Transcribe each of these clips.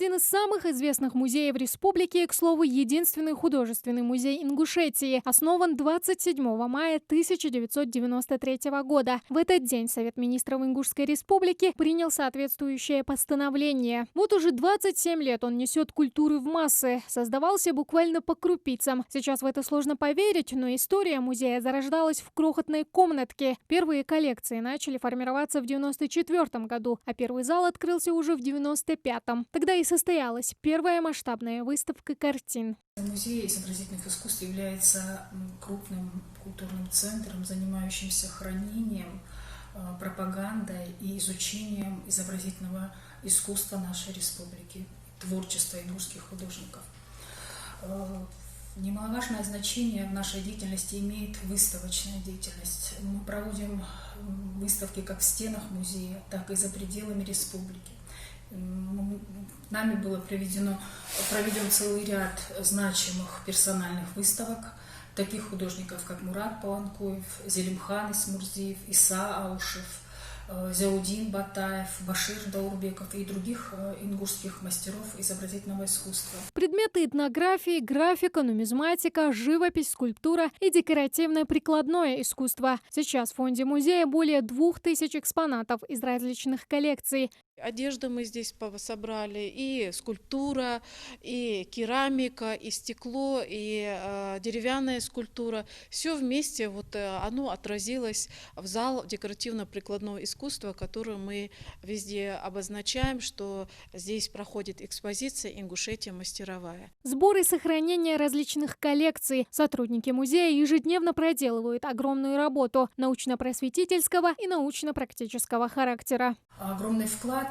Один из самых известных музеев республики, к слову, единственный художественный музей Ингушетии, основан 27 мая 1993 года. В этот день Совет министров Ингушской республики принял соответствующее постановление. Вот уже 27 лет он несет культуру в массы, создавался буквально по крупицам. Сейчас в это сложно поверить, но история музея зарождалась в крохотной комнатке. Первые коллекции начали формироваться в 1994 году, а первый зал открылся уже в 1995. Тогда и состоялась первая масштабная выставка картин. Музей изобразительных искусств является крупным культурным центром, занимающимся хранением, пропагандой и изучением изобразительного искусства нашей республики, творчества ингушских художников. Немаловажное значение в нашей деятельности имеет выставочная деятельность. Мы проводим выставки как в стенах музея, так и за пределами республики. Нами было проведен целый ряд значимых персональных выставок таких художников, как Мурат Паланкоев, Зелимхан Исмурзиев, Иса Аушев, Зяудин Батаев, Башир Даурбеков и других ингушских мастеров изобразительного искусства. Предметы этнографии, графика, нумизматика, живопись, скульптура и декоративно-прикладное искусство. Сейчас в фонде музея более 2000 экспонатов из различных коллекций. Одежду мы здесь собрали, и скульптура, и керамика, и стекло, и деревянная скульптура. Все вместе оно отразилось в зал декоративно-прикладного искусства, который мы везде обозначаем, что здесь проходит экспозиция «Ингушетия мастеровая». Сбор и сохранение различных коллекций. Сотрудники музея ежедневно проделывают огромную работу научно-просветительского и научно-практического характера. Огромный вклад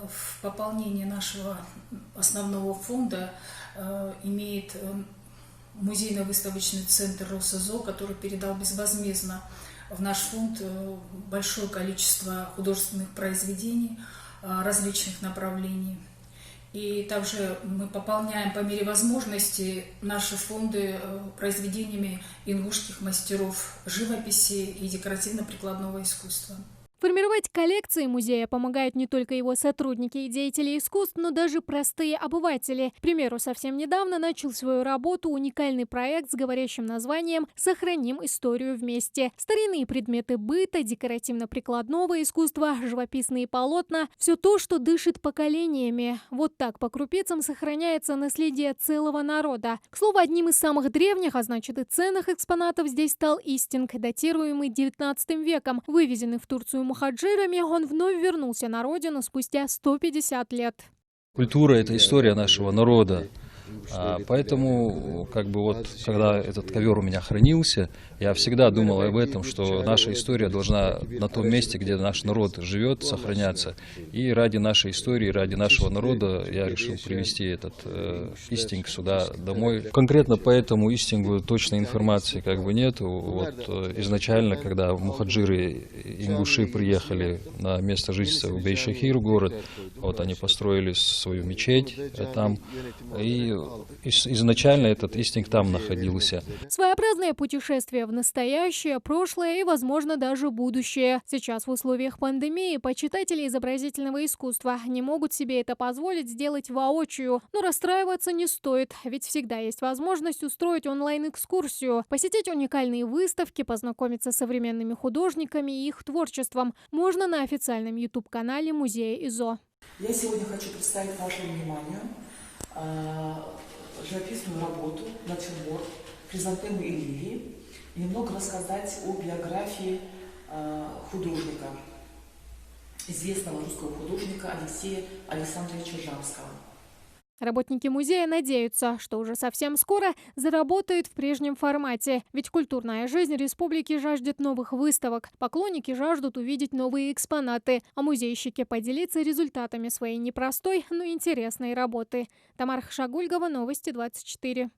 в пополнение нашего основного фонда имеет музейно-выставочный центр РосИЗО, который передал безвозмездно в наш фонд большое количество художественных произведений различных направлений. И также мы пополняем по мере возможности наши фонды произведениями ингушских мастеров живописи и декоративно-прикладного искусства. Формировать коллекции музея помогают не только его сотрудники и деятели искусств, но даже простые обыватели. К примеру, совсем недавно начал свою работу уникальный проект с говорящим названием «Сохраним историю вместе». Старинные предметы быта, декоративно-прикладного искусства, живописные полотна – все то, что дышит поколениями. Вот так по крупицам сохраняется наследие целого народа. К слову, одним из самых древних, а значит и ценных экспонатов здесь стал истинг, датируемый 19 веком, вывезенный в Турцию мухаджирами, он вновь вернулся на родину спустя 150 лет. Культура – это история нашего народа. Поэтому, когда этот ковер у меня хранился, я всегда думал об этом, что наша история должна на том месте, где наш народ живет, сохраняться. И ради нашей истории, ради нашего народа я решил привезти этот истинг сюда домой. Конкретно по этому истингу точной информации нету. Изначально, когда мухаджиры ингуши приехали на место жительства в Бейшахир, город, они построили свою мечеть там, и изначально этот истинг там находился. Своеобразное путешествие в настоящее, прошлое и, возможно, даже будущее. Сейчас в условиях пандемии почитатели изобразительного искусства не могут себе это позволить сделать воочию. Но расстраиваться не стоит, ведь всегда есть возможность устроить онлайн-экскурсию, посетить уникальные выставки, познакомиться с современными художниками и их творчеством. Можно на официальном YouTube-канале музея ИЗО. Я сегодня хочу представить вашему вниманию живописную работу «Натюрморт» Хризантемы и лилии и немного рассказать о биографии художника, известного русского художника Алексея Александровича Жамского. Работники музея надеются, что уже совсем скоро заработают в прежнем формате. Ведь культурная жизнь республики жаждет новых выставок. Поклонники жаждут увидеть новые экспонаты, а музейщики поделиться результатами своей непростой, но интересной работы. Тамара Хашагульгова, Новости 24.